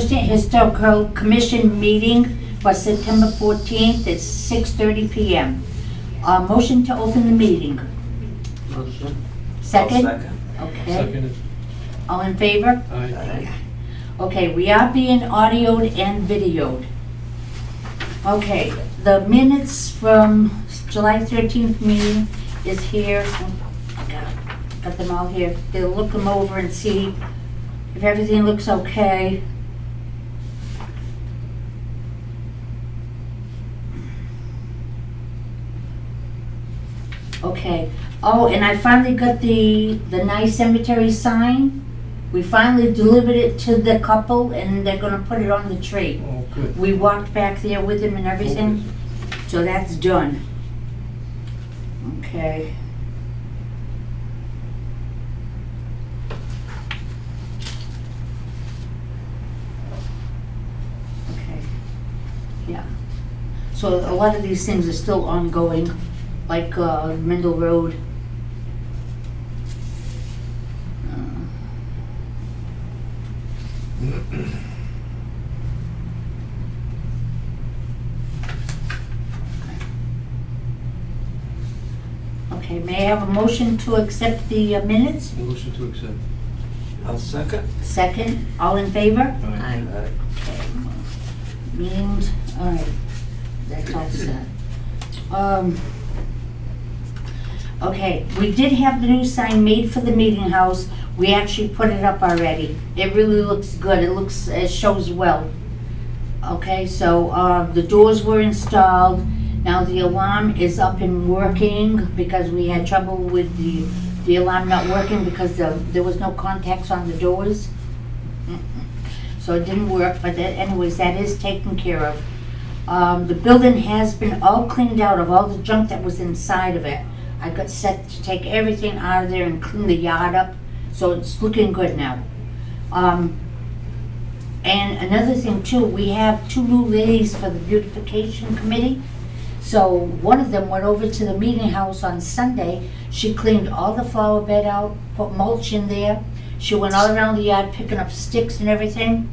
Acushnet Historical Commission meeting for September 14th at 6:30 p.m. Motion to open the meeting. Motion. Second? I'll second. Okay. Seconded. All in favor? Aye. Okay, we are being audioed and videoed. Okay, the minutes from July 13th meeting is here. Got them all here. They'll look them over and see if everything looks okay. Okay. Oh, and I finally got the nice cemetery sign. We finally delivered it to the couple, and they're gonna put it on the tree. Oh, good. We walked back there with them and everything, so that's done. Okay. Okay. Yeah. So a lot of these things are still ongoing, like Mendel Road. Okay, may I have a motion to accept the minutes? Motion to accept. I'll second. Second, all in favor? Aye. Aye. Okay, meetings, all right, that's all set. Okay, we did have the new sign made for the meeting house. We actually put it up already. It really looks good. It shows well. Okay, so the doors were installed. Now the alarm is up and working because we had trouble with the alarm not working because there was no contacts on the doors. So it didn't work, but anyways, that is taken care of. The building has been all cleaned out of all the junk that was inside of it. I got set to take everything out of there and clean the yard up, so it's looking good now. And another thing too, we have 2 new ladies for the beautification committee. So one of them went over to the meeting house on Sunday. She cleaned all the flower bed out, put mulch in there. She went all around the yard picking up sticks and everything.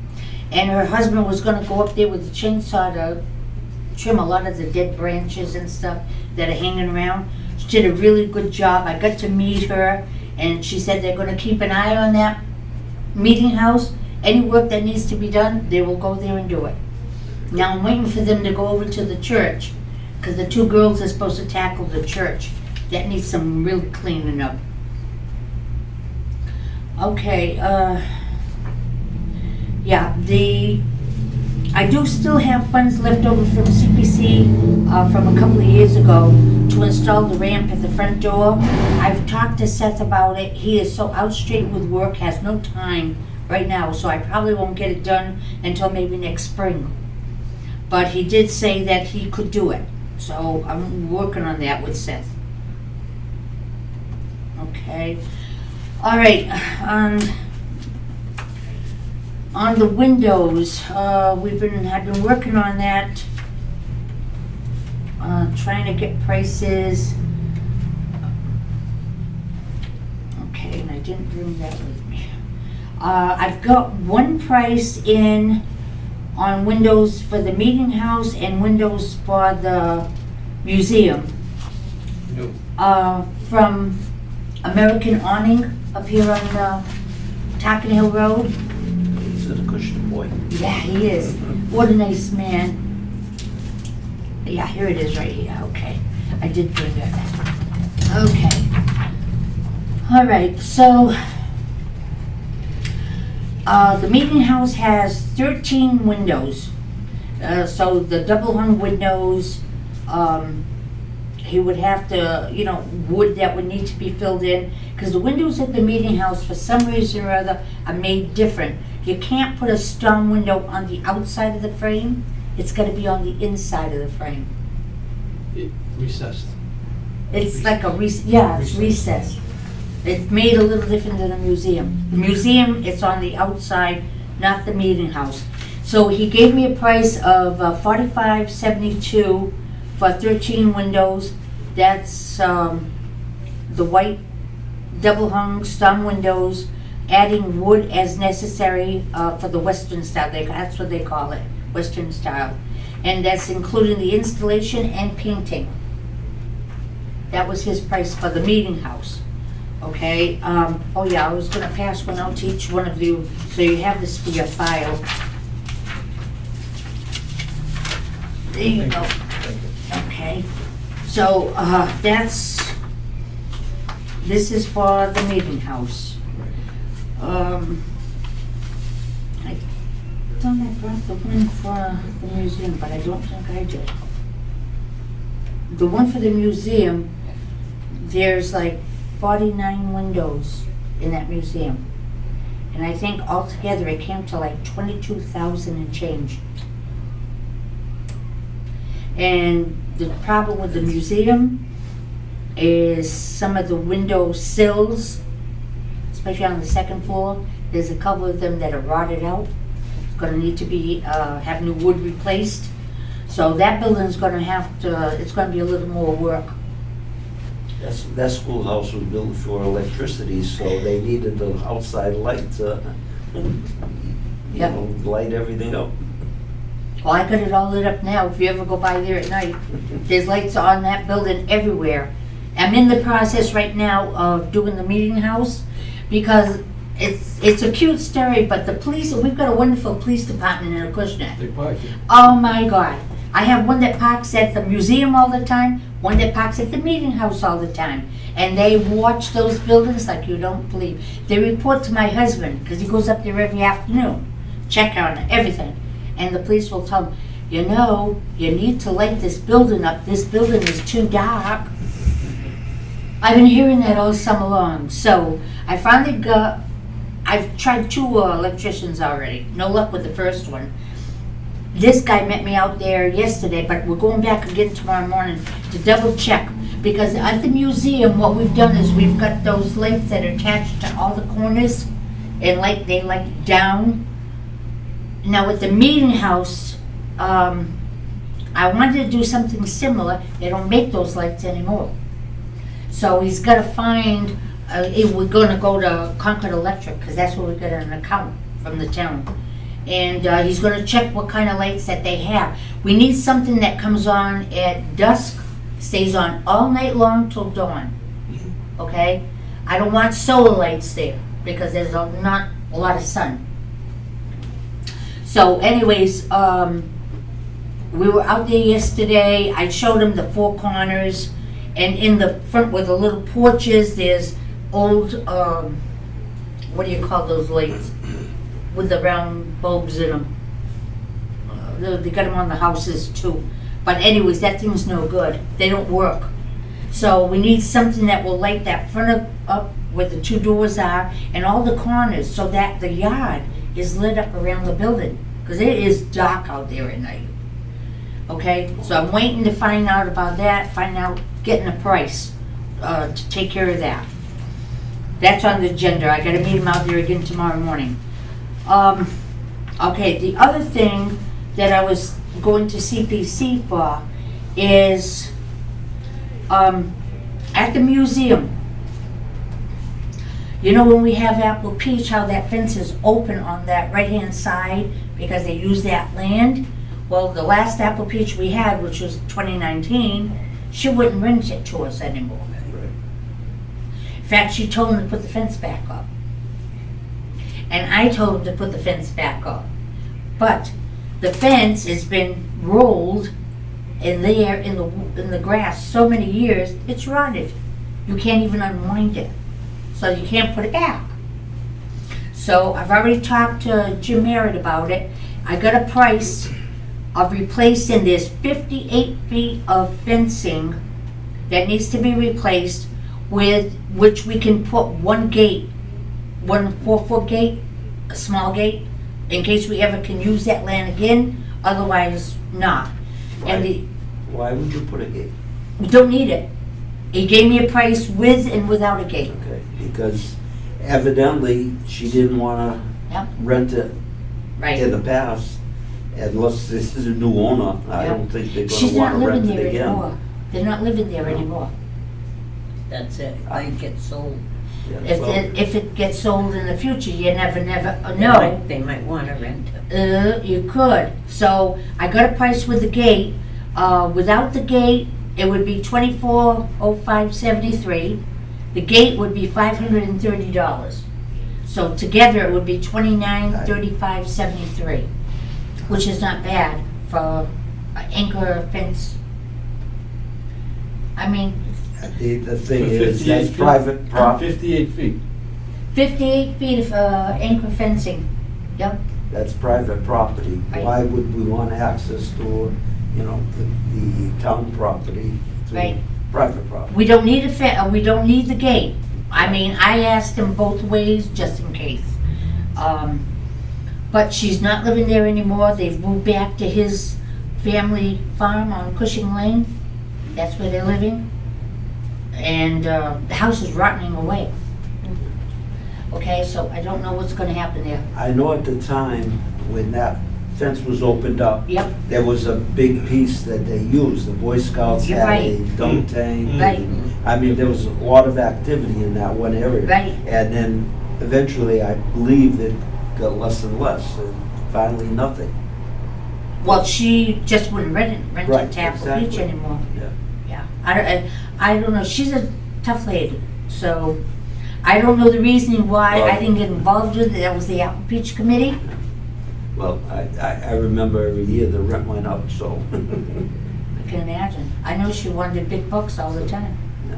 And her husband was gonna go up there with the chainsaw to trim a lot of the dead branches and stuff that are hanging around. She did a really good job. I got to meet her, and she said they're gonna keep an eye on that meeting house. Any work that needs to be done, they will go there and do it. Now I'm waiting for them to go over to the church, because the 2 girls are supposed to tackle the church. That needs some real cleaning up. Okay, yeah, I do still have funds left over from CPC from a couple of years ago to install the ramp at the front door. I've talked to Seth about it. He is so outstraight with work, has no time right now, so I probably won't get it done until maybe next spring. But he did say that he could do it, so I'm working on that with Seth. Okay, all right. On the windows, I've been working on that, trying to get prices. Okay, and I didn't bring that with me. I've got one price in on windows for the meeting house and windows for the museum. No. From American Awning up here on Tarkin Hill Road. He's an Acushnet boy. Yeah, he is. What a nice man. Yeah, here it is right here. Okay. I did bring that. Okay. All right, so the meeting house has 13 windows. So the double hung windows, he would have to, wood that would need to be filled in, because the windows at the meeting house, for some reason or other, are made different. You can't put a stone window on the outside of the frame. It's got to be on the inside of the frame. Recessed. It's like it's recessed. It's made a little different than the museum. The museum, it's on the outside, not the meeting house. So he gave me a price of $45.72 for 13 windows. That's the white double hung stone windows, adding wood as necessary for the western style. That's what they call it, western style. And that's including the installation and painting. That was his price for the meeting house. Okay, oh yeah, I was gonna pass one out to each one of you, so you have this for your file. There you go. Okay, so, this is for the meeting house. I thought I brought the one for the museum, but I don't think I did. The one for the museum, there's like 49 windows in that museum. And I think altogether it came to like 22,000 and change. And the problem with the museum is some of the window sills, especially on the second floor, there's a couple of them that are rotted out. It's gonna need to be, have new wood replaced. So that building's gonna have to, it's gonna be a little more work. That schoolhouse was built for electricity, so they needed the outside light to, Yep. light everything up. Well, I got it all lit up now, if you ever go by there at night. There's lights on that building everywhere. I'm in the process right now of doing the meeting house, because it's a cute story, but the police, we've got a wonderful police department in Acushnet. They park it. Oh my God. I have one that parks at the museum all the time, one that parks at the meeting house all the time. And they watch those buildings like you don't believe. They report to my husband, because he goes up there every afternoon, check on everything. And the police will tell him, you know, you need to light this building up. This building is too dark. I've been hearing that all summer long. So I finally I've tried 2 electricians already. No luck with the first one. This guy met me out there yesterday, but we're going back again tomorrow morning to double check. Because at the museum, what we've done is we've got those lights that are attached to all the corners, and they light down. Now with the meeting house, I wanted to do something similar. They don't make those lights anymore. So he's got to find, we're going to go to Concord Electric, because that's where we get an account from the town. And he's going to check what kind of lights that they have. We need something that comes on at dusk, stays on all night long till dawn. Okay? I don't want solar lights there, because there's not a lot of sun. So anyways, we were out there yesterday. I showed him the 4 corners, and in the front where the little porches, there's old, what do you call those lights? With the round bulbs in them. They got them on the houses too. But anyways, that thing's no good. They don't work. So we need something that will light that front up where the 2 doors are, and all the corners, so that the yard is lit up around the building, because it is dark out there at night. Okay, so I'm waiting to find out about that, getting a price to take care of that. That's on the agenda. I gotta meet him out there again tomorrow morning. Okay, the other thing that I was going to CPC for is at the museum. You know, when we have Apple Peach, how that fence is open on that right-hand side because they use that land? Well, the last Apple Peach we had, which was 2019, she wouldn't rent it to us anymore. In fact, she told him to put the fence back up. And I told him to put the fence back up. But the fence has been rolled in there in the grass so many years, it's rotted. You can't even unwind it. So you can't put it back. So I've already talked to Jim Merritt about it. I got a price of replacing this 58 feet of fencing that needs to be replaced, with which we can put one gate, one 4-foot gate, a small gate, in case we ever can use that land again, otherwise not. Why would you put a gate? We don't need it. He gave me a price with and without a gate. Okay, because evidently she didn't want to Yep. rent it Right. in the past. Unless this is a new owner, I Yep. don't think they're She's going to not want to living rent it there again. anymore. They're not living there anymore. That's it, I get sold. Yeah, well, If it gets sold in the future, you never know. They might wanna rent it. You could. So I got a price with the gate. Without the gate, it would be $24,0573. The gate would be $530. So together it would be $29,3573, which is not bad for an anchor fence. I mean, the thing For is, 58 that's feet? private property. 58 feet. 58 feet of anchor fencing. Yep. That's private property. Right. Why would we want access to, the town property to Right. private property? We don't need we don't need the gate. I mean, I asked him both ways just in case. But she's not living there anymore. They've moved back to his family farm on Cushing Lane. That's where they're living. And the house is rotting away. Okay, so I don't know what's gonna happen there. I know at the time when that fence was opened up, Yep, there was a big piece that they used. The Boy Scouts You're had right. a dunk tank. right, I mean, there was a lot of activity in that one area. right. And then eventually, I believe it got less and less, and finally nothing. Well, she just wouldn't rent it Right, to Apple Beach exactly. anymore. Yeah. Yeah, I don't know, she's a tough lady, so I don't know the reasoning why I Well- didn't get involved with it. That was the Apple Beach Committee. Well, I remember every year the rent went up, so. I can imagine. I know she wanted big bucks all the time. Yeah.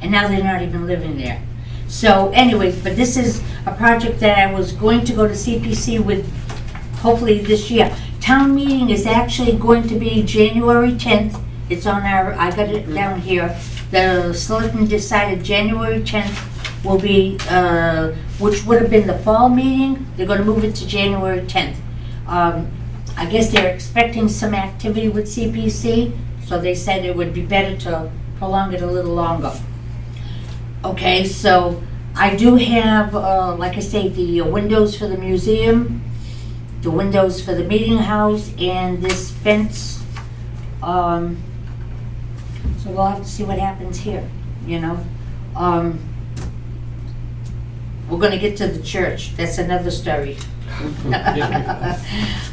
And now they're not even living there. So anyways, but this is a project that I was going to go to CPC with hopefully this year. Town meeting is actually going to be January 10th. It's on our, I got it down here. The selectmen decided January 10th will be, which would have been the fall meeting. They're gonna move it to January 10th. I guess they're expecting some activity with CPC, so they said it would be better to prolong it a little longer. Okay, so I do have, like I say, the windows for the museum, the windows for the meeting house, and this fence. So we'll have to see what happens here, you know? We're gonna get to the church, that's another story.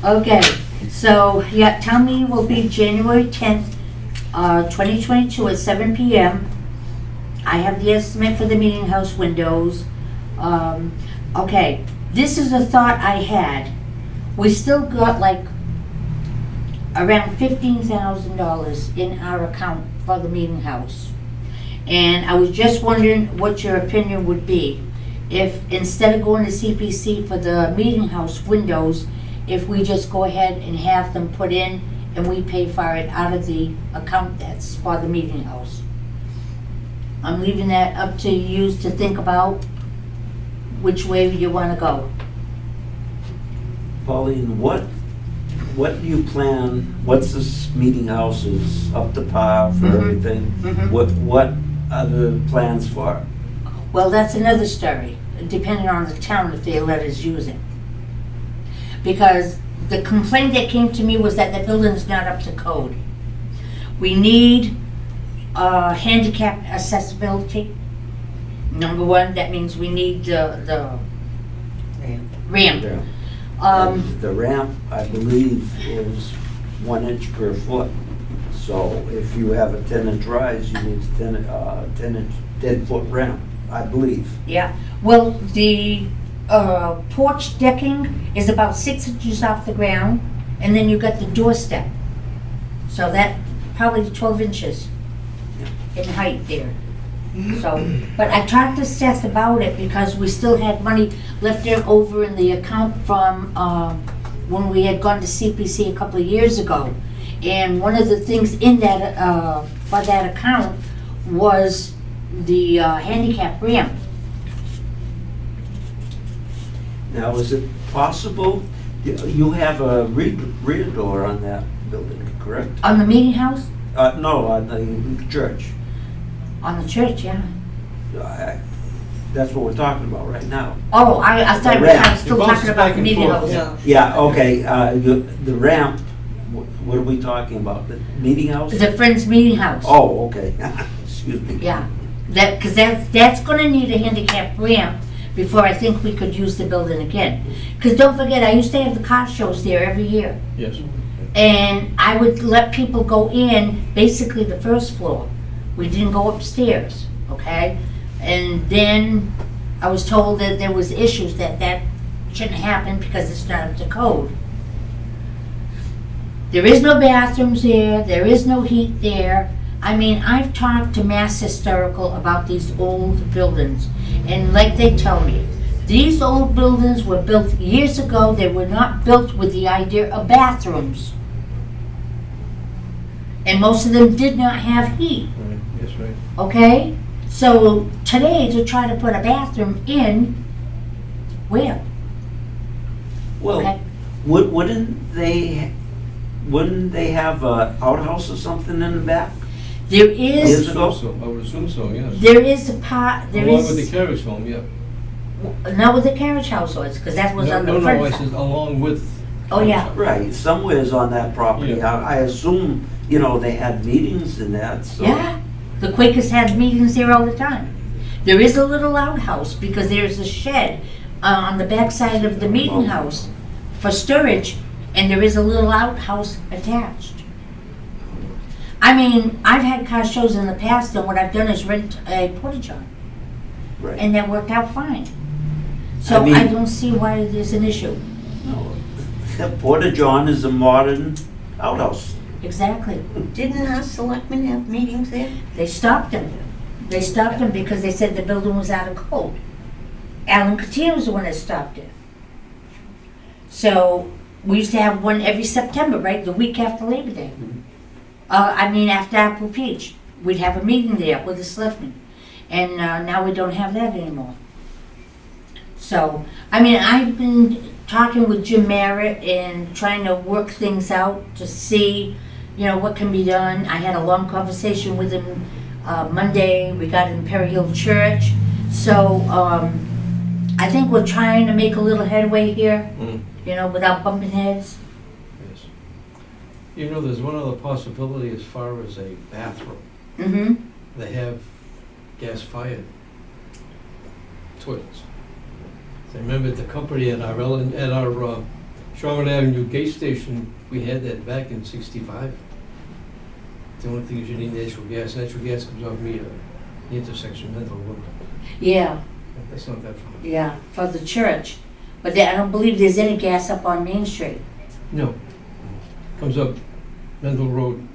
Okay, so, yeah, town meeting will be January 10th, 2022 at 7 PM. I have the estimate for the meeting house windows. Okay, this is a thought I had. We still got like around $15,000 in our account for the meeting house. And I was just wondering what your opinion would be. If instead of going to CPC for the meeting house windows, if we just go ahead and have them put in and we pay for it out of the account that's for the meeting house. I'm leaving that up to you to think about which way you want to go. Pauline, what do you plan, what's this meeting house is up to par for everything? Mhm. What are the plans for? Well, that's another story, depending on the town if they let us use it. Because the complaint that came to me was that the building's not up to code. We need handicap accessibility. Number one, that means we need the ramp. Yeah. Um, And the ramp, I believe, is 1 inch per foot. So if you have a 10-inch rise, you need a 10-foot ramp, I believe. Yeah, well, the porch decking is about 6 inches off the ground, and then you got the doorstep. So that, probably 12 inches in height there. So, but I talked to Seth about it because we still had money left there over in the account from when we had gone to CPC a couple of years ago. And one of the things in that, for that account was the handicap ramp. Now, is it possible, you have a rear door on that building, correct? On the meeting house? No, on the church. On the church, yeah. That's what we're talking about right now. Oh, I thought The we ramp. were still It talking bounces about back the and meeting forth. house. Yeah, okay, the ramp, what are we talking about? The meeting house? The Friends Meeting House. Oh, okay, excuse me. Yeah, That's gonna need a handicap ramp before I think we could use the building again. Because don't forget, I used to have the car shows there every year. Yes. And I would let people go in, basically the first floor. We didn't go upstairs, okay? And then I was told that there was issues that shouldn't happen because it's not up to code. There is no bathrooms there is no heat there. I mean, I've talked to Mass Historical about these old buildings, and like they tell me, these old buildings were built years ago. They were not built with the idea of bathrooms. And most of them did not have heat, Right, yes, right. okay? So today, to try to put a bathroom in, where? Well, Okay. wouldn't they have a outhouse or something in the back? There Years is, ago? I would assume so, yes. there is a part, there Along with the is, carriage home, yeah. not with the carriage house was, because that was on the No, front I side. said along with. Oh, yeah. Right, somewhere's on that property. Yeah. I assume, they had meetings in that, so. Yeah, the Quakers had meetings there all the time. There is a little outhouse because there's a shed on the backside of the meeting house for storage, and there is a little outhouse attached. I mean, I've had car shows in the past, and what I've done is rent a porta-john, Right. and that worked out fine. So I mean- I don't see why there's an issue. No, the Porta-John is a modern outhouse. Exactly. Didn't our selectmen have meetings there? They stopped him. They stopped him because they said the building was out of code. Alan Coutinho was the one that stopped it. So we used to have one every September, right? The week after Labor Day. After Apple Peach. We'd have a meeting there with the selectmen. And now we don't have that anymore. So, I've been talking with Jim Merritt and trying to work things out to see, what can be done. I had a long conversation with him Monday regarding Perry Hill Church. So, I think we're trying to make a little headway here, without bumping heads. Yes. There's one other possibility as far as a bathroom. Mm-hmm. They have gas-fired toilets. I remember the company at our Sherwood Avenue gate station, we had that back in '65. The only thing is you need natural gas. Natural gas comes off the intersection, Mental Road. Yeah, That's not that far. yeah, for the church. But I don't believe there's any gas up on Main Street. No. Comes up Mental Road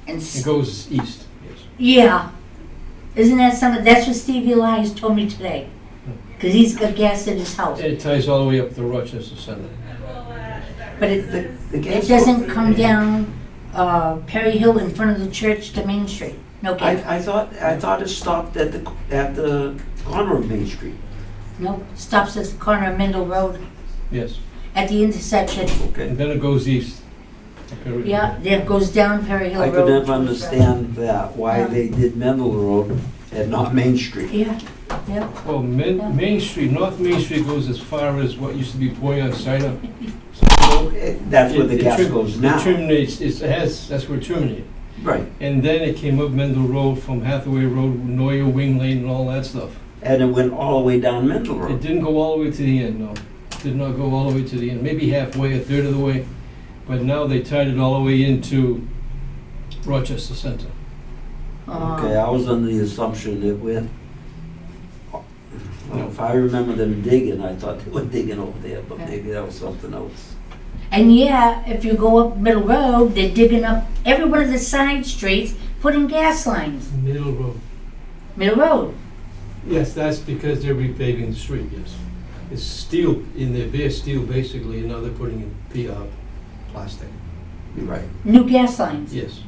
And and goes east. Yes. yeah, isn't that something? That's what Stevie Elias told me today. Because he's got gas in his house. And it ties all the way up to Rochester Center. But The it gas- doesn't come down Perry Hill in front of the church to Main Street. No gas. I thought it stopped at the corner of Main Street. No, stops at the corner of Mendel Road Yes. at the intersection. Okay. And then it goes east. Okay. Yeah, then it goes down Perry Hill I Road. could never understand that, why Yeah. they did Mendel Road and not Main Street. Yeah, yeah. Well, Main Street, North Main Street goes as far as what used to be Boyan Cider. That's where the gas goes It now. terminates, that's where it terminated. Right, And then it came up Mendel Road from Hathaway Road, Neuer Wing Lane and all that stuff. and it went all the way down Mendel It Road. didn't go all the way to the end, no. Did not go all the way to the end, maybe halfway, a third of the way. But now they tied it all the way into Rochester Center. Okay, I was under the assumption it went, well, if I remember them digging, I thought they were digging over there, but maybe that was something else. And yeah, if you go up Middle Road, they're digging up every one of the side streets, putting gas lines. Middle Road. Middle Road. Yes, that's because they're repaving the street, yes. It's steel, in there, bare steel basically, and now they're putting in plastic. You're right. New gas lines Yes,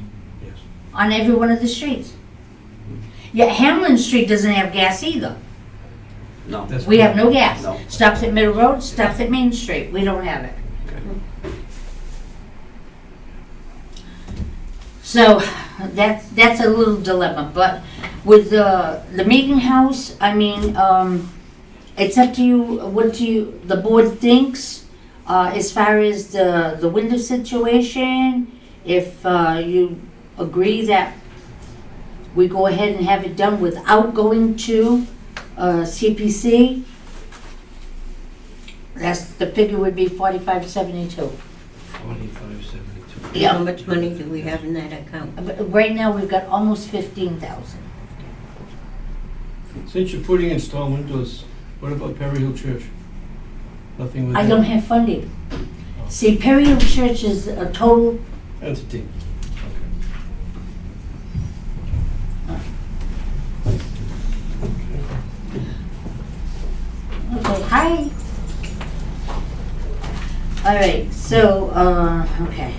yes. on every one of the streets. Yeah, Hamlin Street doesn't have gas either. No. That's We have no gas. No. Stops at Middle Road, stops at Main Street. We don't have it. So that's a little dilemma, but with the meeting house, it's up to you, the board thinks, as far as the window situation, if you agree that we go ahead and have it done without going to CPC, the figure would be $45.72. 45.72. Yeah. How much money do we have in that account? But right now, we've got almost 15,000. Since you're putting installed windows, what about Perry Hill Church? Nothing with I that? don't have funding. See, Perry Hill Church is a total, Entity. okay, hi. All right, so, okay.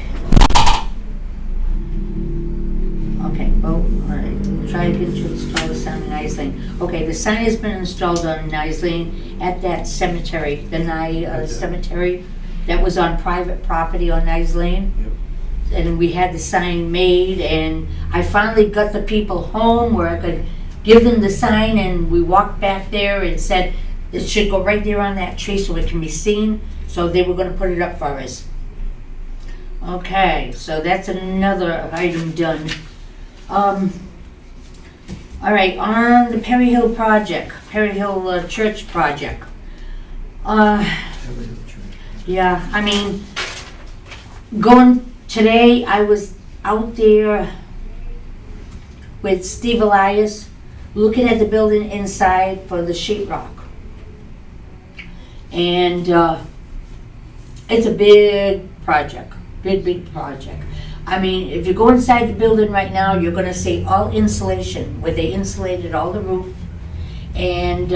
Okay, well, all right, we'll try again to install the sign in Nice Lane. Okay, the sign has been installed on Nice Lane at that cemetery, the Nye Cemetery that was on private property on Nice Lane. Yep. And we had the sign made, and I finally got the people home where I could give them the sign, and we walked back there and said it should go right there on that tree so it can be seen. So they were gonna put it up for us. Okay, so that's another item done. All right, on the Perry Hill project, Perry Hill Church project. Perry Hill Church. Yeah, I mean, today I was out there with Steve Elias, looking at the building inside for the sheetrock. And it's a big project, big project. I mean, if you go inside the building right now, you're gonna see all insulation, where they insulated all the roof. And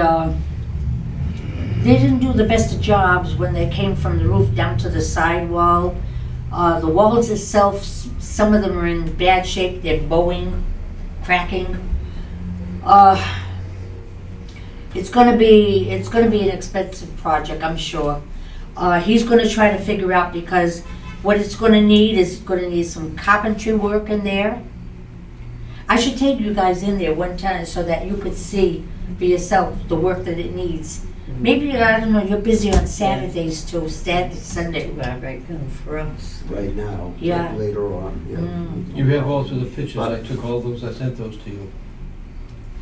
they didn't do the best of jobs when they came from the roof down to the sidewall. The walls itself, some of them are in bad shape, they're bowing, cracking. It's gonna be an expensive project, I'm sure. He's gonna try to figure out, because what it's gonna need is gonna need some carpentry work in there. I should take you guys in there one time so that you could see for yourself the work that it needs. Maybe, I don't know, you're busy on Saturdays too, Sunday. Too bad right now for us. Right now, Yeah. later on, yeah. Mm. You have also the pictures, I took all those, I sent those to you.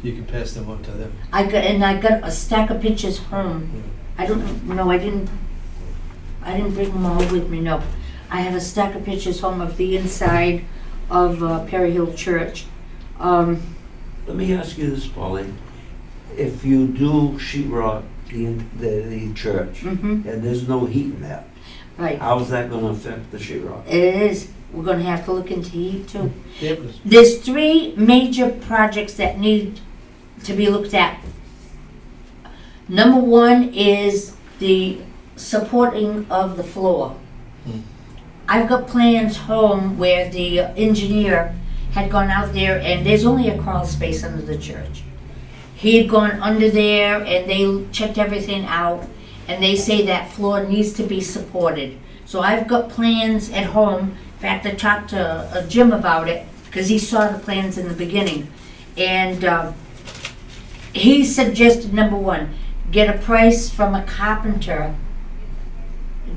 You can pass them on to them. I got a stack of pictures home. I didn't bring them all with me, no. I have a stack of pictures home of the inside of Perry Hill Church. Let me ask you this, Pauline. If you do sheetrock the church, Mhm. and there's no heat in that, Right, how's that gonna affect the sheetrock? it is. We're gonna have to look into heat too. Dampness. There's 3 major projects that need to be looked at. Number 1 is the supporting of the floor. Hmm. I've got plans home where the engineer had gone out there, and there's only a crawl space under the church. He had gone under there and they checked everything out, and they say that floor needs to be supported. So I've got plans at home. In fact, I talked to Jim about it, because he saw the plans in the beginning. And he suggested, number 1, get a price from a carpenter,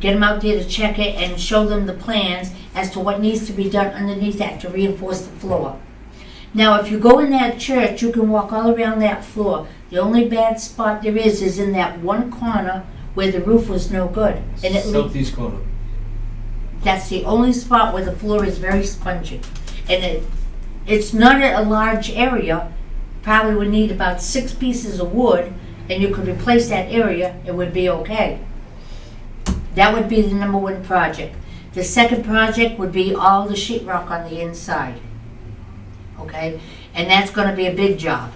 get him out there to check it and show them the plans as to what needs to be done underneath that to reinforce the floor. Now, if you go in that church, you can walk all around that floor. The only bad spot there is in that one corner where the roof was no good. And Southeast corner. that's the only spot where the floor is very spongy. And it's not a large area. Probably would need about 6 pieces of wood, and you could replace that area, it would be okay. That would be the number 1 project. The second project would be all the sheetrock on the inside. Okay? And that's gonna be a big job.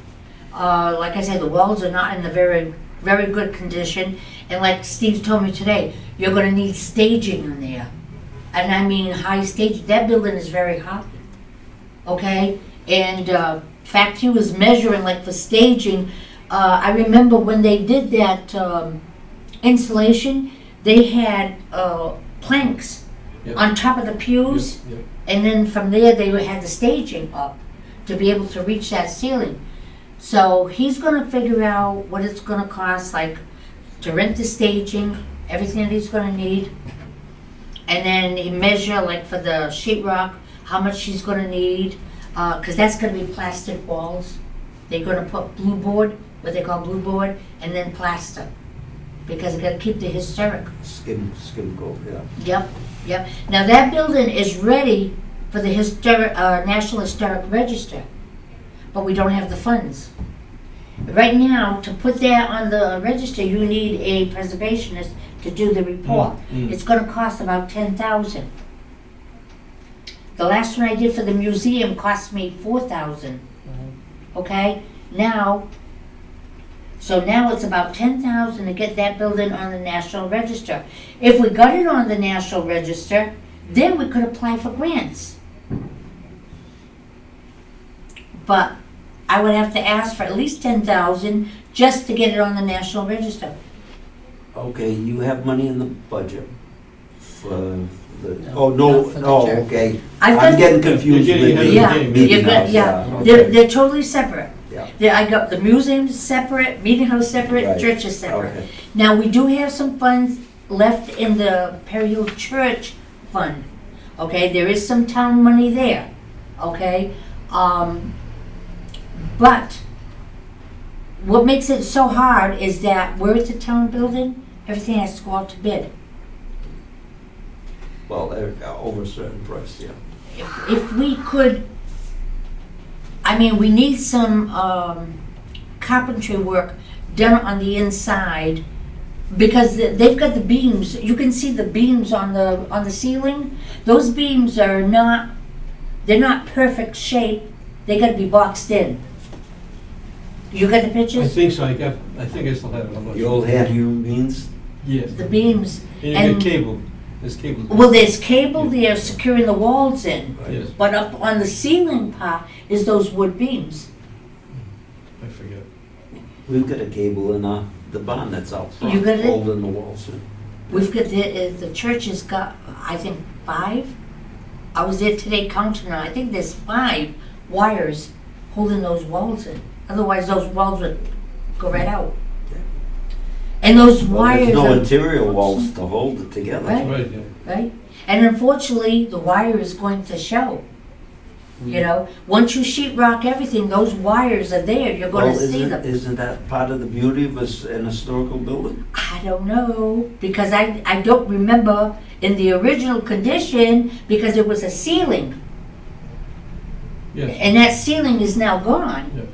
Like I said, the walls are not in the very, very good condition. And like Steve told me today, you're gonna need staging in there. And I mean high stage, that building is very high. Okay? And in fact, he was measuring like for staging. I remember when they did that installation, they had planks Yep. on top of the pews. Yep. And then from there, they had the staging up to be able to reach that ceiling. So he's gonna figure out what it's gonna cost, like to rent the staging, everything that he's gonna need. And then he measure, like for the sheetrock, how much he's gonna need. 'cause that's gonna be plastic walls. They're gonna put blue board, what they call blue board, and then plaster, because they gotta keep the historic. Skim coat, yeah. Yep, yep. Now, that building is ready for the National Historic Register, but we don't have the funds. Right now, to put that on the register, you need a preservationist to do the report. It's gonna cost about 10,000. The last one I did for the museum cost me 4,000. Okay, so now it's about 10,000 to get that building on the National Register. If we got it on the National Register, then we could apply for grants. But I would have to ask for at least 10,000 just to get it on the National Register. Okay, you have money in the budget for the, Not for the church. okay. I've I'm got- getting confused You're with getting the ahead of the game. You're meeting good, house, yeah. okay. They're totally separate. Yeah. I got the museum separate, meeting house separate, Right. church is separate. Okay. Now, we do have some funds left in the Perry Hill Church Fund, okay? There is some town money there, okay? But what makes it so hard is that where it's a town building, everything has to go out to bid. Well, over a certain price, yeah. If we could, I mean, we need some carpentry work done on the inside, because they've got the beams. You can see the beams on the ceiling. Those beams are not, they're not perfect shape. They got to be boxed in. You got the I pictures? think so, I think I still have it, I'm not The sure. old hand hewn beans? Yes, The beams. and you and- get cable, there's cable. Well, there's cable there securing the walls in, Yes, but up on the ceiling part is those wood beams. I forget. We've got a cable in the barn that's out front, You got it? holding the walls in. We've got the church has got, I think, 5. I was there today counting them. I think there's 5 wires holding those walls in. Otherwise, those walls would go right out. Yeah. And those Well, wires there's no are, interior walls to hold it together. Right. Right, yeah. right? And unfortunately, the wire is going to show. You know, once you sheetrock everything, those wires are there. You're going Well, to see them. isn't that part of the beauty of an historical building? I don't know, because I don't remember in the original condition, because it was a ceiling, Yes, and that ceiling is now gone.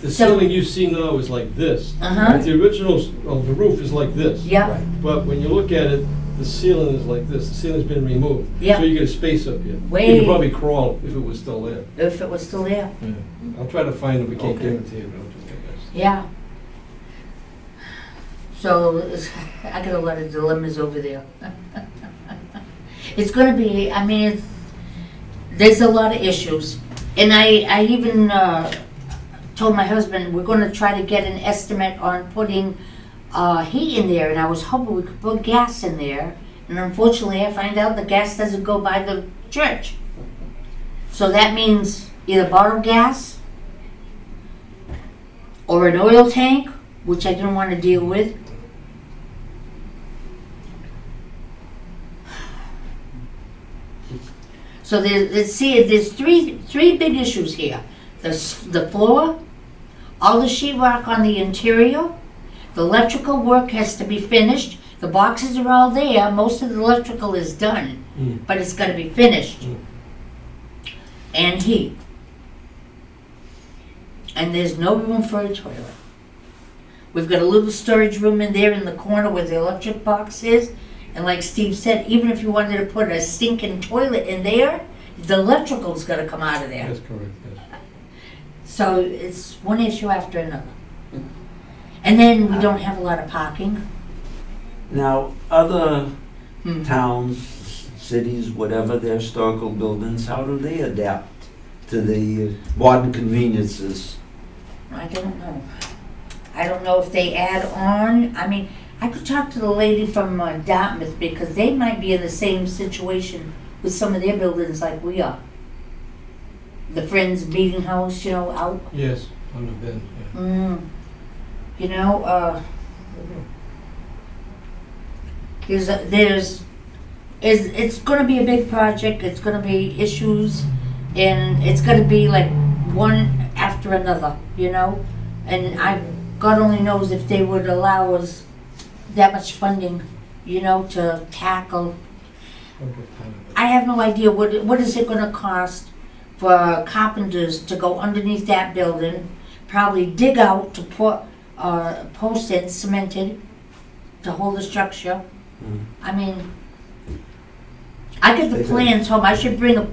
the so- ceiling you see now is like this. Uh-huh. The original, the roof is like this. Yeah, But when you look at it, the ceiling is like this, the ceiling's been removed. Yeah. So you get a space up here. You Way- could probably crawl if it was still there. if it was still there. I'll try to find it, we can't Okay. guarantee it, but I'll do my best. Yeah. So I got a lot of dilemmas over there. It's gonna be, I mean, there's a lot of issues. And I even told my husband, we're gonna try to get an estimate on putting heat in there, and I was hoping we could put gas in there. And unfortunately, I find out the gas doesn't go by the church. So that means either bottled gas or an oil tank, which I didn't want to deal with. So there's three big issues here. The floor, all the sheetrock on the interior, the electrical work has to be finished. The boxes are all there. Most of the electrical is done, but it's got to be finished. And heat. And there's no room for a toilet. We've got a little storage room in there in the corner where the electric box is. And like Steve said, even if you wanted to put a stinking toilet in there, the electrical's got to come out of there. That's correct, yes. So it's one issue after another. And then we don't have a lot of parking. Now, other Hmm. towns, cities, whatever, their historical buildings, how do they adapt to the modern conveniences? I don't know. I don't know if they add on. I mean, I could talk to the lady from Dartmouth, because they might be in the same situation with some of their buildings like we are. The Friends Meeting House, out. Yes, on the bend, yeah. It's going to be a big project. It's going to be issues. and it's gonna be like one after another, you know? And God only knows if they would allow us that much funding, you know, to tackle. I have no idea what is it gonna cost for carpenters to go underneath that building, probably dig out to put posts in cemented to hold the structure. I mean, I get the plans home. I should bring a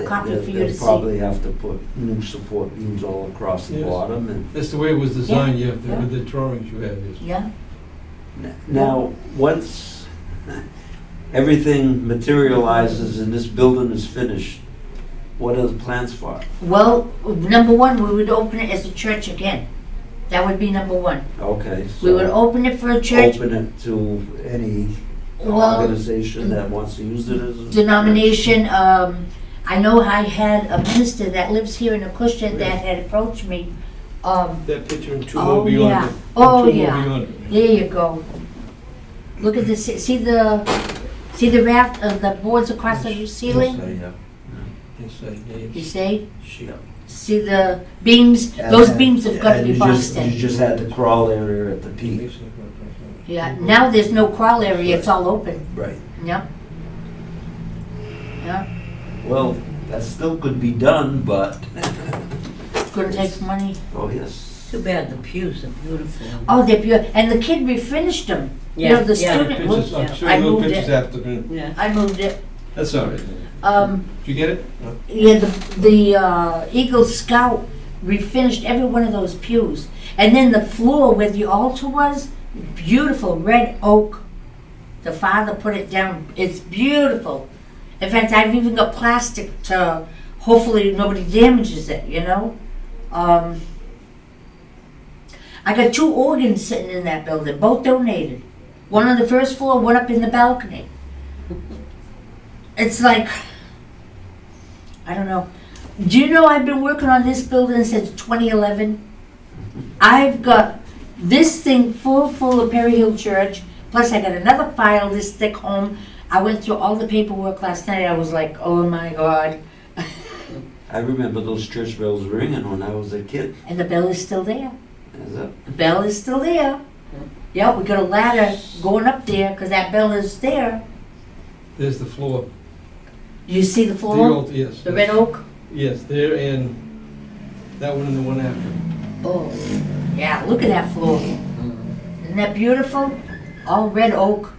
copy for you to They'll see. probably have to put new support beams all across the Yes. bottom and. That's the way it was designed, you have, Yeah. with the drawings you have, yes. Yeah. Now, once everything materializes and this building is finished, what are the plans for it? Well, number one, we would open it as a church again. That would be number one. Okay, We would so open it for a church. open it to any Well, organization that wants to use it as a. denomination, I know I had a minister that lives here in Acushnet that had approached me. That picture and two Oh, more beyond yeah. it. Oh, And two more yeah. beyond it. There you go. Look at this, see the raft of the boards across the ceiling? Yeah. Inside, You yeah. see? Yeah. See the beams? Those beams have got to be boxed You in. just had the crawl area at the peak. Yeah, now there's no crawl area, it's all open. Right. Yep. Yeah, Well, that still could be done, but, it's gonna take money. oh, yes. Too bad the pews are beautiful. Oh, they're beautiful, and the kid refinished them. You know, the student, Pictures, well, I'm sure I little moved pictures it. after, but Yeah. I moved it. that's all right. Um, Did you get it? No. yeah, the Eagle Scout refinished every one of those pews. And then the floor where the altar was, beautiful red oak. The father put it down, it's beautiful. In fact, I've even got plastic to, hopefully nobody damages it, you know? I got 2 organs sitting in that building, both donated. One on the first floor, one up in the balcony. It's like, I don't know. Do you know I've been working on this building since 2011? I've got this thing full of Perry Hill Church, plus I got another file this thick home. I went through all the paperwork last night. I was like, oh my God. I remember those church bells ringing when I was a kid. And the bell is still there. Is that? The bell is still there. Yeah, we got a ladder going up there because that bell is there. There's the floor. You see the The floor? old, yes. The red oak? Yes, there and that one and the one after. Oh, yeah, look at that floor. Isn't that beautiful? All red oak.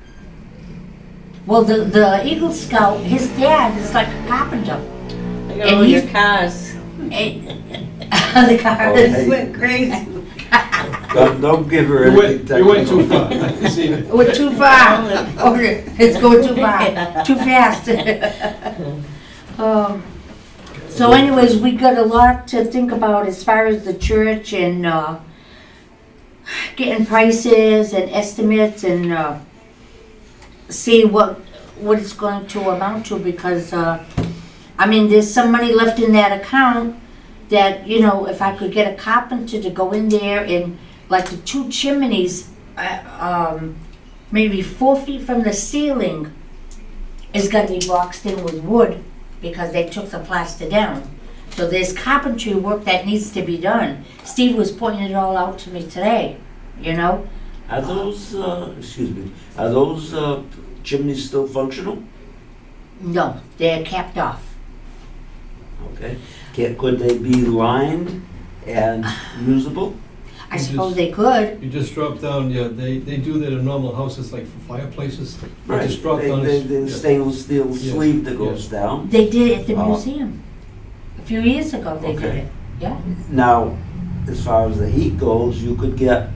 Well, the Eagle Scout, his dad is like a carpenter. I got And all your he's- cars. The car Oh, is hey. Went crazy. Don't give her You anything. went too far. I can see it. We're too far. Oh, it's going too far, too fast. So anyways, we got a lot to think about as far as the church and getting prices and estimates and see what it's going to amount to because, I mean, there's some money left in that account that, you know, if I could get a carpenter to go in there and like the 2 chimneys, maybe 4 feet from the ceiling is gonna be boxed in with wood because they took the plaster down. So there's carpentry work that needs to be done. Steve was pointing it all out to me today, you know? Are those, excuse me, are those chimneys still functional? No, they're capped off. Okay. Could they be lined and usable? I You suppose just- they could. You just drop down, yeah, they do that in normal houses, like for fireplaces. You Right. just drop down. The yeah. stainless steel Yeah. sleeve that goes down. They did it at the Oh. museum. A few years ago they did Okay. it. Yeah. Now, as far as the heat goes, you could get,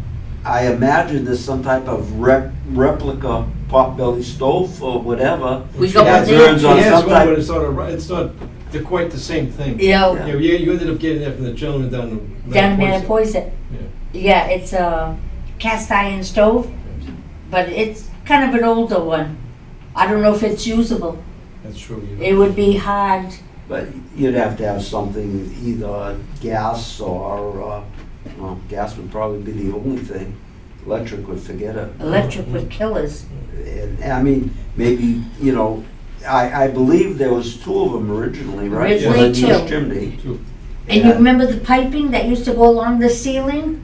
I imagine there's some type of replica potbelly stove or whatever. We got that one there. burns on He has some one, but type. it's not, it's not, they're quite the same thing. You know, Yeah. Yeah, you ended up getting that from the gentleman down in. down in Manaport. Manapoisa. Yeah. Yeah, it's a cast iron stove, but it's kind of an older one. I don't know if it's usable. That's true. It would be hard. But you'd have to have something, either gas or, well, gas would probably be the only thing. Electric would forget it. Electric would kill us. And, I mean, maybe, you know, I believe there was two of them originally, right? Originally One in two. each chimney. And you remember the piping that used to go along the ceiling?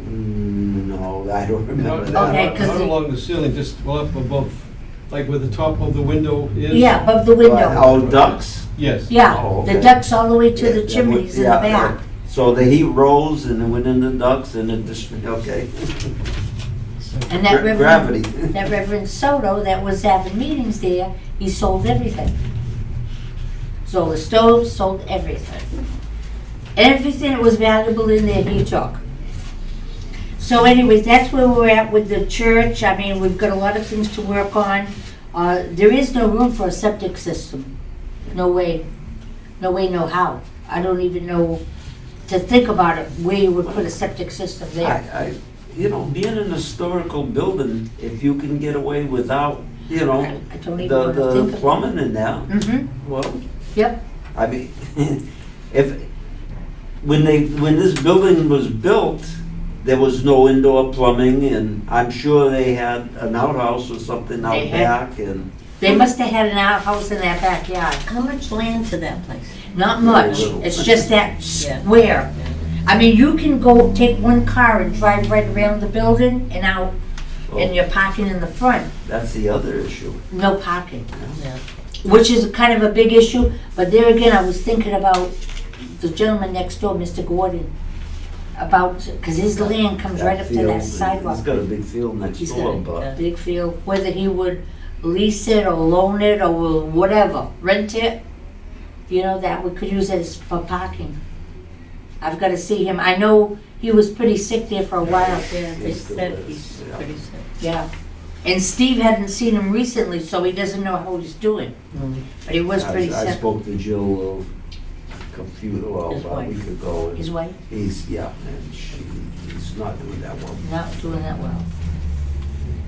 No, I don't remember Not, that. Okay, not 'cause not it- along the ceiling, just go up above, like where the top of the window is. Yeah, above the window. Oh, ducts? Yes. Yeah, Oh, the okay. ducts all the way to Yeah, the that chimneys in would- the yeah, back. So the heat rose and it went in the ducts and it just, okay. And that Gravity. That Reverend Soto that was having meetings there, he sold everything. Sold the stove, sold everything. Everything that was valuable in there, he took. So anyways, that's where we're at with the church. I mean, we've got a lot of things to work on. There is no room for a septic system. No way, no how. I don't even know, to think about it, where you would put a septic system there. You know, being an historical building, if you can get away without, you know, I don't even want to think the of. plumbing in there, Mm-hmm, well, yep, I mean, when this building was built, there was no indoor plumbing, and I'm sure they had an outhouse or something out They had- back, and they must have had an outhouse in that backyard. How much land to that place? Not much, Very little. it's just that Yeah. square. I mean, you can go take one car and drive right around the building and out, and oh, you're parking in the front. that's the other issue. No parking, Yeah. which is kind of a big issue, but there again, I was thinking about the gentleman next door, Mr. Gordon, about, because his land comes right up to field, that sidewalk. He's got a big field next He's door, got but a big field, whether he would lease it or loan it or whatever, rent it, you know, that we could use it as for parking. I've gotta see him, I know he was pretty sick there for a while, Yeah, they Yes, said there is, he's yeah. pretty sick. yeah. And Steve hadn't seen him recently, so he doesn't know how he's doing, but he was pretty I sick. spoke to Jill well, His about a wife. week ago, and His wife, he's not doing that well. not doing that well.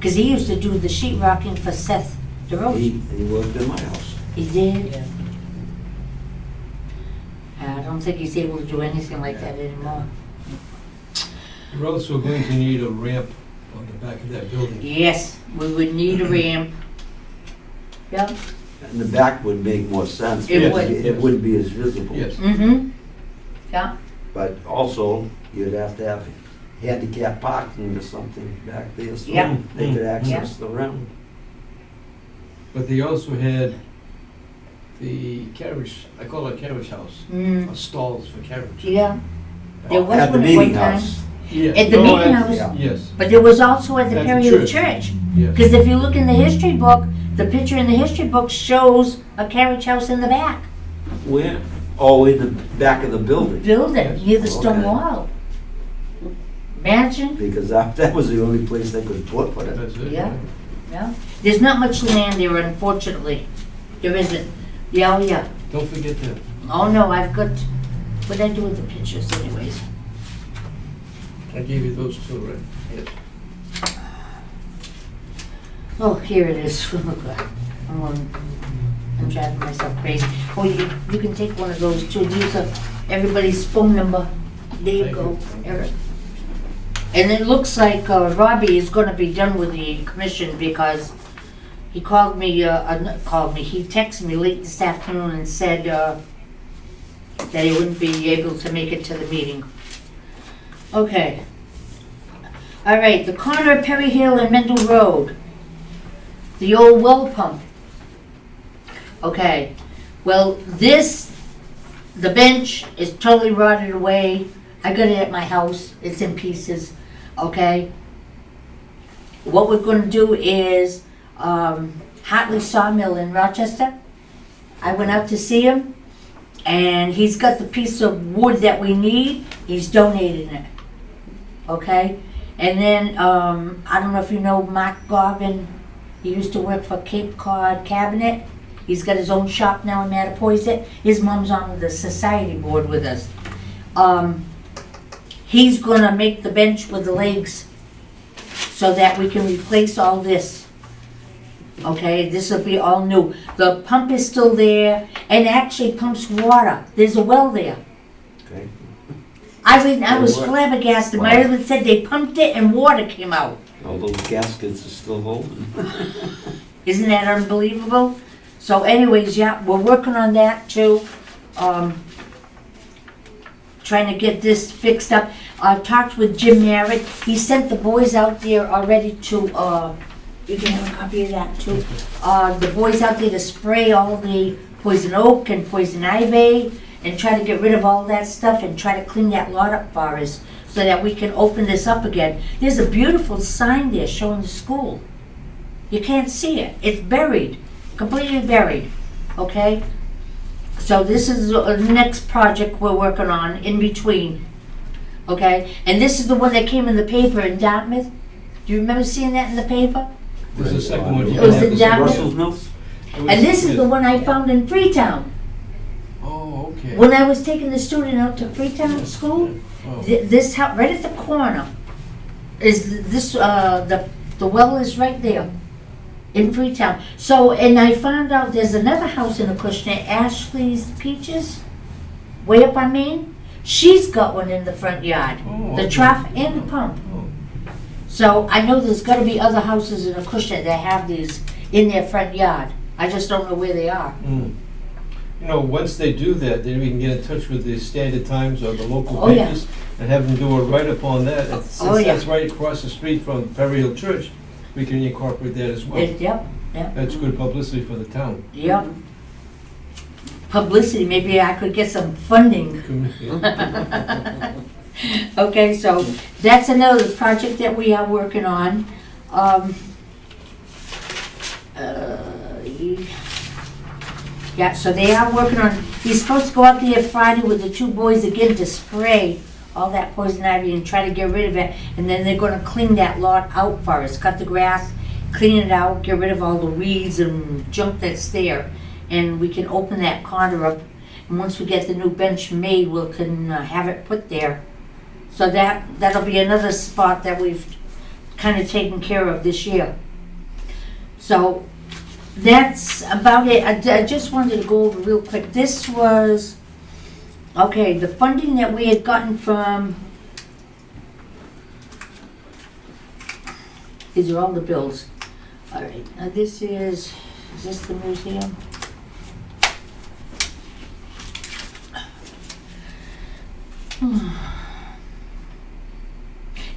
Cause he used to do the sheet rocking for Seth DeRoche. He worked in my house. He did. Yeah. I don't think he's able to do anything like that anymore. You're also going to need a ramp on the back of that building. Yes, we would need a ramp. Yep. And the back would make more sense. It because would. It wouldn't be as visible. Yes. Mm-hmm. Yeah. But also, you'd have to have handicap parking or something back there so Yeah. they could access the ramp. But they also had the carriage, I call it carriage house, Mm. stalls for carriage. Yeah. There was At the one at one meeting time. house. Yeah. At the No, meeting house. Yeah. Yes, But there was also at the At the Perry Hill church. Church. yes. Because if you look in the history book, the picture in the history book shows a carriage house in the back. Where? Oh, in the back of the building. Building, near the stone Okay. wall. Imagine. Because that was the only place they could put it. That's it. Yeah. Yeah. There's not much land there, unfortunately. There isn't. Yeah, oh yeah. Don't forget that. Oh no, I've got, what did I do with the pictures anyways? I gave you those two, right? Yes. Oh, here it is. Oh, God. I'm driving myself crazy. Oh, you can take one of those too. These are everybody's phone number. There you Thank go, you. Eric. And it looks like Robbie is gonna be done with the commission because he called me, he texted me late this afternoon and said that he wouldn't be able to make it to the meeting. Okay. All right, the corner of Perry Hill and Mendel Road. The old well pump. Okay, well, the bench is totally rotted away. I got it at my house, it's in pieces, okay? What we're gonna do is, Hartley Sawmill in Rochester. I went out to see him, and he's got the piece of wood that we need, he's donating it, okay? And then, I don't know if you know Mark Garvin, he used to work for Cape Cod Cabinet. He's got his own shop now in Mattapoisett. His mom's on the society board with us. He's gonna make the bench with the legs so that we can replace all this. Okay, this will be all new. The pump is still there and actually pumps water. There's a well there. Okay. I was Wow. flabbergasted. My Wow. husband said they pumped it and water came out. All those gaskets are still holding. Isn't that unbelievable? So anyways, yeah, we're working on that too. Trying to get this fixed up. I talked with Jim Merritt. He sent the boys out there already to, you can have a copy of that too. The boys out there to spray all the poison oak and poison ivy and try to get rid of all that stuff and try to clean that lot up for us so that we can open this up again. There's a beautiful sign there showing the school. You can't see it. It's buried, completely buried, okay? So this is the next project we're working on in between, okay? And this is the one that came in the paper in Dartmouth. Do you remember seeing that in the paper? This is the second one. It was in Dartmouth. Russell's Mills? And this is the one I found in Freetown. Oh, okay. When I was taking the student out to Freetown School, Oh. this house, right at the corner, is this, the well is right there in Freetown. So, and I found out there's another house in Acushnet, Ashley's Peaches, way up on Main. She's got one in the front yard, Oh, the okay. trough and the pump. Oh. So I know there's gotta be other houses in Acushnet that have these in their front yard. I just don't know where they are. Mm. You know, once they do that, then we can get in touch with the Standard Times or the local Oh, yeah. papers and have them do a write-up on that. And since Oh, yeah. that's right across the street from Perry Hill Church, we can incorporate that as well. Yep, That's good publicity for the town. yep. Publicity, maybe I could get some funding. Okay, so that's another project that we are working on. Yeah, so they are working on, he's supposed to go out there Friday with the two boys again to spray all that poison ivy and try to get rid of it. And then they're gonna clean that lot out for us, cut the grass, clean it out, get rid of all the weeds and junk that's there. And we can open that corner up. And once we get the new bench made, we can have it put there. So that'll be another spot that we've kind of taken care of this year. So that's about it. I just wanted to go over real quick. This was, okay, the funding that we had gotten from, these are all the bills. All right, now this is this the museum?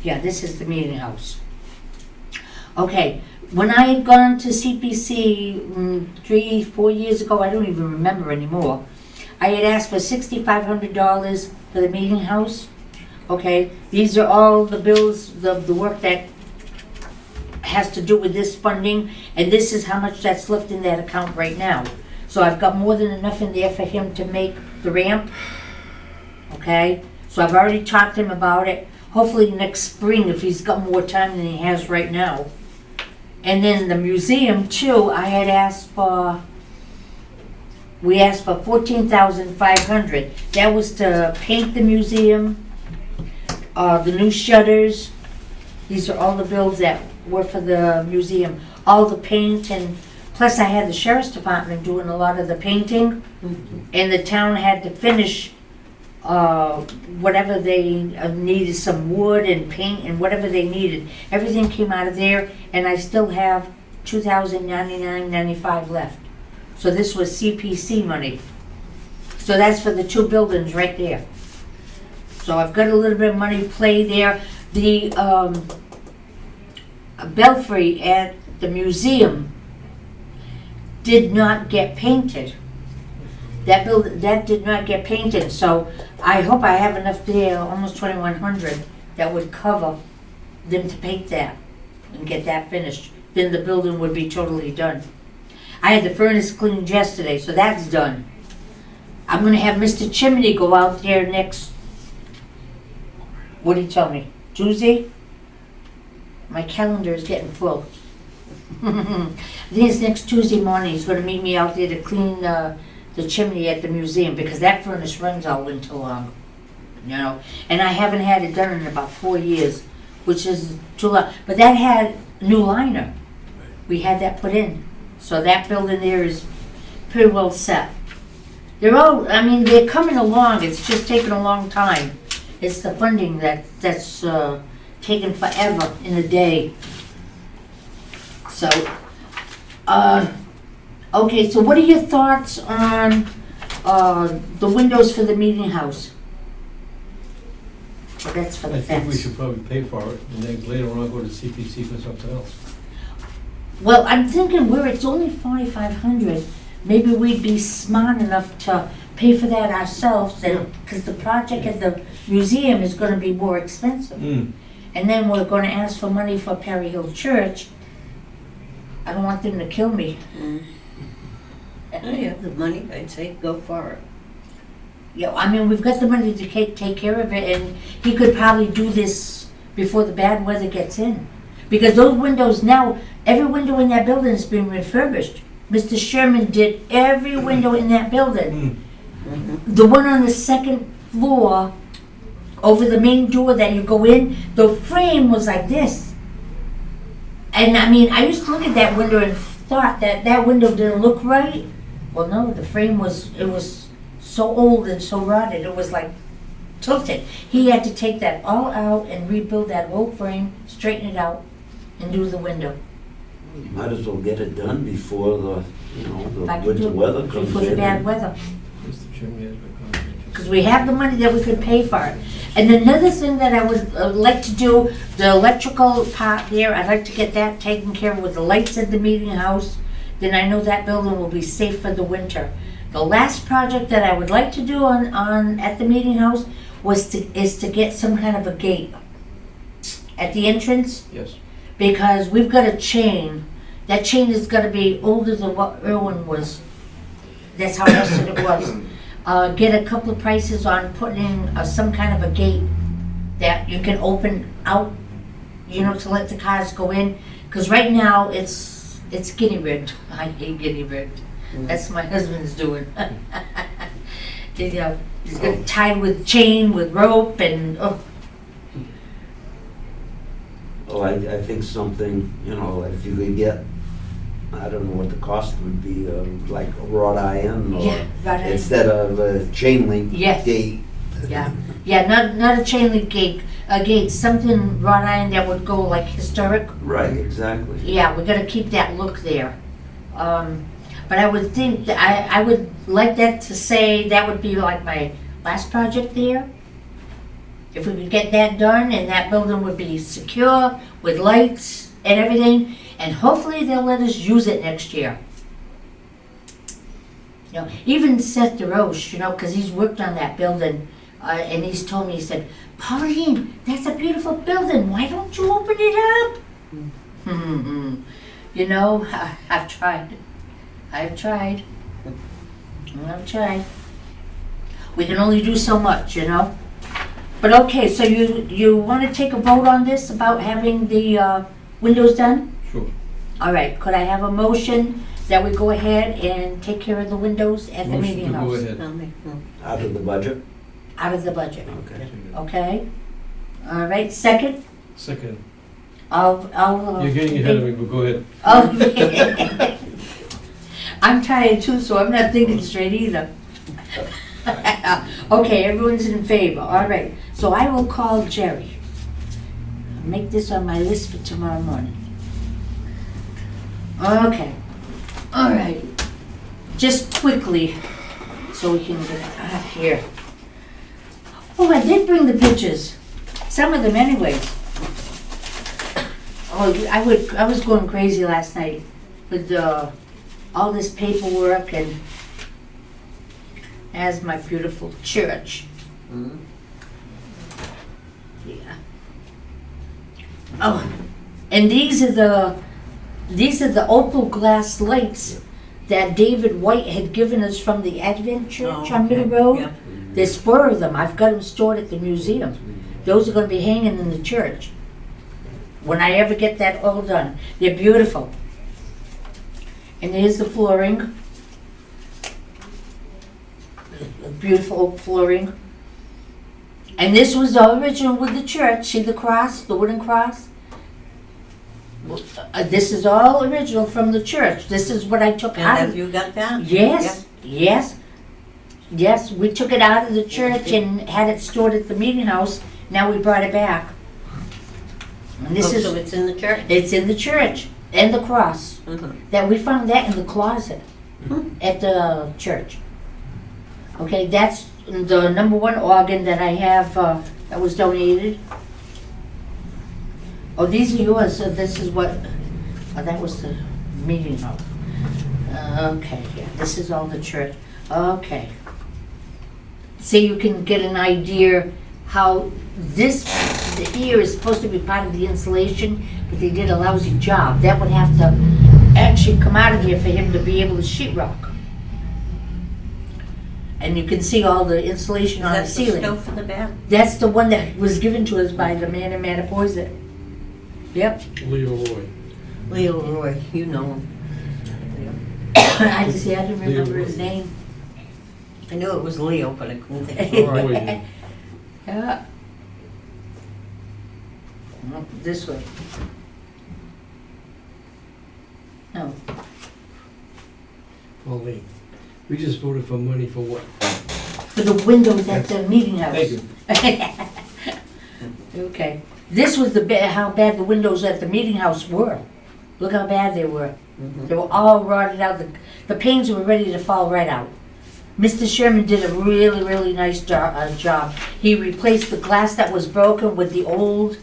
Yeah, this is the meeting house. Okay, when I had gone to CPC 3-4 years ago, I don't even remember anymore, I had asked for $6,500 for the meeting house. Okay, these are all the bills, the work that has to do with this funding, and this is how much that's left in that account right now. So I've got more than enough in there for him to make the ramp. Okay, so I've already talked to him about it. Hopefully next spring, if he's got more time than he has right now. And then the museum too, I had asked for, we asked for $14,500. That was to paint the museum, the new shutters. These are all the bills that were for the museum. All the paint, and plus I had the sheriff's department doing a lot of the painting. And the town had to finish whatever they needed, some wood and paint and whatever they needed. Everything came out of there, and I still have $2,099.95 left. So this was CPC money. So that's for the two buildings right there. So I've got a little bit of money play there. The belfry at the museum did not get painted. That did not get painted, so I hope I have enough there, almost $2,100, that would cover them to paint that and get that finished. Then the building would be totally done. I had the furnace cleaned yesterday, so that's done. I'm gonna have Mr. Chimney go out there next, what did he tell me, Tuesday? My calendar is getting full. I think it's next Tuesday morning, he's gonna meet me out there to clean the chimney at the museum, because that furnace runs all winter long, you know. And I haven't had it done in about 4 years, which is too long. But that had new liner. We had that put in. So that building there is pretty well set. They're all, I mean, they're coming along. It's just taking a long time. It's the funding that's taken forever in a day. So, Okay, so what are your thoughts on the windows for the meeting house? Well, that's for the I think we fence. should probably pay for it, and then later on go to CPC for something else. Well, I'm thinking where it's only 4,500, maybe we'd be smart enough to pay for that ourselves, and, because the project at the museum is gonna be more expensive. Mm. And then we're gonna ask for money for Perry Hill Church. I don't want them to kill me. If you have the money, I'd say go for it. Yeah, I mean, we've got the money to take care of it, and he could probably do this before the bad weather gets in. Because those windows now, every window in that building is being refurbished. Mr. Sherman did every window in that building. Mm. The one on the second floor, over the main door that you go in, the frame was like this. And I mean, I used to look at that window and thought that that window didn't look right. Well, no, the frame was so old and so rotted, it was like tilted. He had to take that all out and rebuild that whole frame, straighten it out, and do the window. You might as well get it done before the, If I the could winter do weather it comes before the bad in. weather. Mr. Chairman, has my comment. Because we have the money that we could pay for it. And another thing that I would like to do, the electrical part there, I'd like to get that taken care of with the lights at the meeting house. Then I know that building will be safe for the winter. The last project that I would like to do at the meeting house is to get some kind of a gate at the entrance, Yes. because we've got a chain. That chain is gonna be older than what Irwin was. That's how rusted it was. Get a couple of prices on putting in some kind of a gate that you can open out, to let the cars go in. Because right now, it's guinea rigged. I hate guinea rigged. That's my husband's doing. He's got it tied with chain, with rope, and, oh. Oh, I think something, if you could get, I don't know what the cost would be, like wrought iron or Yeah, wrought iron. instead of a chain link Yes. gate. Yeah, not a chain link gate, something wrought iron that would go like historic. Right, exactly. Yeah, we gotta keep that look there. But I would think that I would like that to say that would be like my last project there. If we could get that done, and that building would be secure with lights and everything, and hopefully they'll let us use it next year. Even Seth DeRoche, because he's worked on that building, and he's told me, he said, Pauline, that's a beautiful building, why don't you open it up? I've tried. I've tried. We can only do so much, But okay, so you want to take a vote on this about having the windows done? Sure. All right, could I have a motion that we go ahead and take care of the windows at the Motion meeting to house? go ahead. I'll make, Out of the budget? Out of the budget, Okay. okay? All right, second? Second. I'll. You're getting ahead of me, but go ahead. Oh, I'm tired too, so I'm not thinking straight either. Okay, everyone's in favor, all right. So I will call Jerry. Make this on my list for tomorrow morning. Okay, all right. Just quickly, so we can get out of here. Oh, I did bring the pictures. Some of them anyways. Oh, I was going crazy last night with all this paperwork and as my beautiful church. Yeah. Oh, and these are the opal glass lights that David White had given us from the Advent Church on Middle Road. yeah. There's 4 of them. I've got them stored at the museum. Those are going to be hanging in the church when I ever get that all done. They're beautiful. And there's the flooring. Beautiful oak flooring. And this was the original with the church. See the cross, the wooden cross? This is all original from the church. This is what I took And out have of. you got that? Yes, we took it out of the church and had it stored at the meeting house. Now we brought it back. And this So it's in the church? it's in the church and the cross. Mhm. That we found that in the closet. at the church. Okay, that's the number one organ that I have, that was donated. Oh, these are yours, so this is what, oh, that was the meeting house. Okay, yeah, this is all the church, okay. So you can get an idea how this here is supposed to be part of the insulation, but they did a lousy job. That would have to actually come out of here for him to be able to sheetrock. And you can see all the insulation on the Is that the ceiling. stove in the back? That's the one that was given to us by the man in Mattapoisett. Yep. Leo Roy. Leo Roy, you know him. I didn't remember his name. I knew it was Leo, but I couldn't think of Roy, Roy. yeah. Yeah. No, this way. No, Pauline, we just voted for money for what? for the windows at the meeting house. Thank you. Okay. This was how bad the windows at the meeting house were. Look how bad they were. Mhm. They were all rotted out. The panes were ready to fall right out. Mr. Sherman did a really, really nice job. He replaced the glass that was broken with the old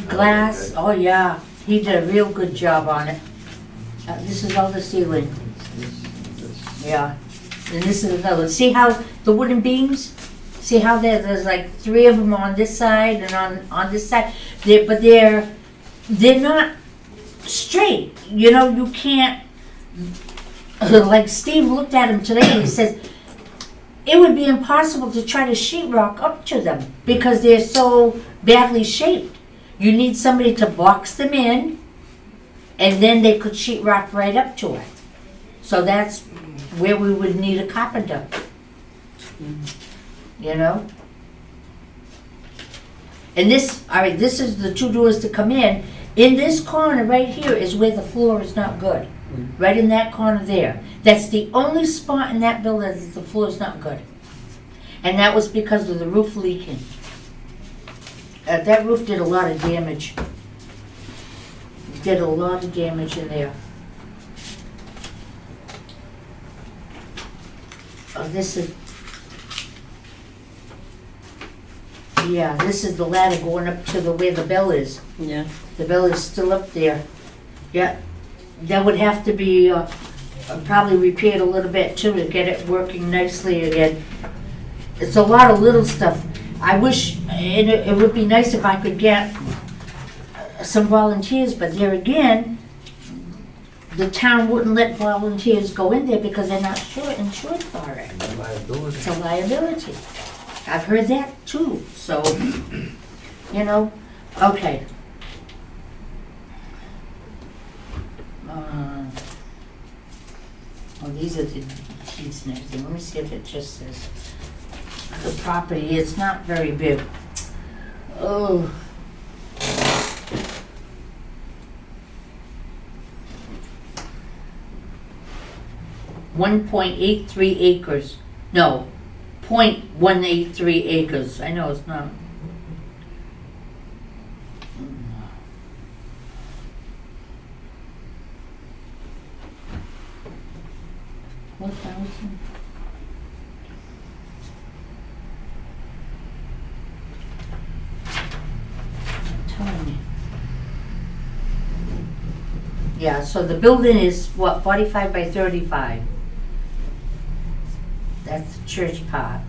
glass. Oh, yeah. He did a real good job on it. This is all the ceiling. Yeah. And this is another. See how the wooden beams? See how there's like 3 of them on this side and on this side? But they're not straight. You know, you can't, like Steve looked at them today and he says, it would be impossible to try to sheetrock up to them because they're so badly shaped. You need somebody to box them in and then they could sheetrock right up to it. So that's where we would need a carpenter. You know? And this, all right, this is the 2 doors to come in. In this corner right here is where the floor is not good. Right in that corner there. That's the only spot in that building that the floor is not good. And that was because of the roof leaking. That roof did a lot of damage. Did a lot of damage in there. Oh, this is, yeah, this is the ladder going up to where the bell is. Yeah. The bell is still up there. Yeah, that would have to be probably repaired a little bit too to get it working nicely again. It's a lot of little stuff. I wish, and it would be nice if I could get some volunteers, but there again, the town wouldn't let volunteers go in there because they're not insured for it. It's a liability. I've heard that too, so, you know, okay. Oh, these are the deeds and everything. Let me see if it just says the property. It's not very big. Oh. .183 acres. No, 0.183 acres. I know it's not. What thousand? I'm telling you. Yeah, so the building is what, 45 by 35? That's the church part.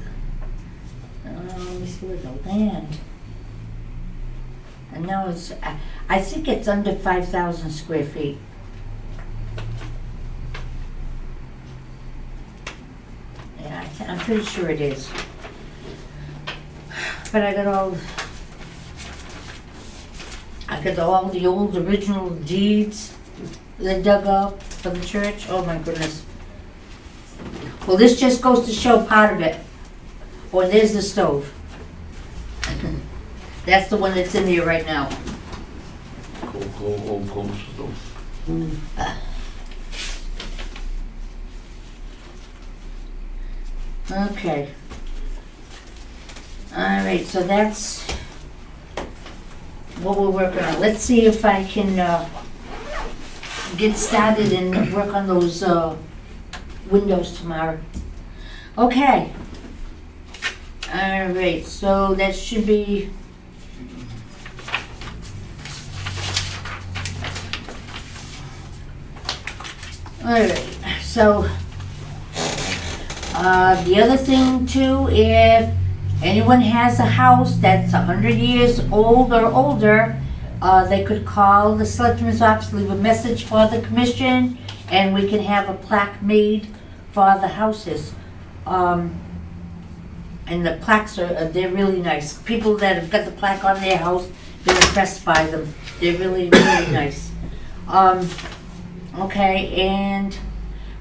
Let me see where the land. And now it's, I think it's under 5,000 square feet. Yeah, I'm pretty sure it is. But I got all the old original deeds that dug up for the church. Oh my goodness. Well, this just goes to show part of it. Oh, and there's the stove. That's the one that's in there right now. Cool stuff. Okay. All right, so that's what we're working on. Let's see if I can get started and work on those windows tomorrow. Okay. All right, so that should be. All right, so, the other thing too, if anyone has a house that's 100 years old or older, they could call the selectman's office, leave a message for the commission, and we can have a plaque made for the houses. And the plaques they're really nice. People that have got the plaque on their house, they're impressed by them. They're really, really nice. Okay, and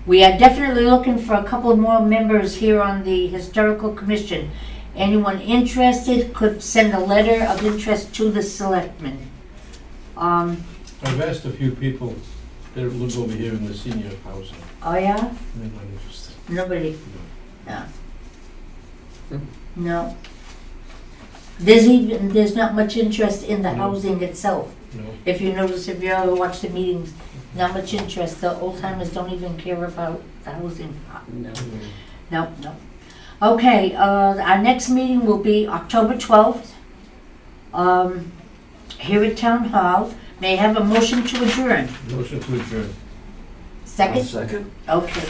we are definitely looking for a couple more members here on the Historical Commission. Anyone interested could send a letter of interest to the selectmen. I've asked a few people that live over here in the senior housing. Oh yeah? They're not interested. Nobody? No. No. There's not much interest in the No. housing itself. No. If you notice, if you ever watch the meetings, not much interest. The old timers don't even care about the housing. No. No, no. Okay, our next meeting will be October 12th, here at Town Hall. May I have a motion to adjourn? Motion to adjourn. I'll Second? second. Okay.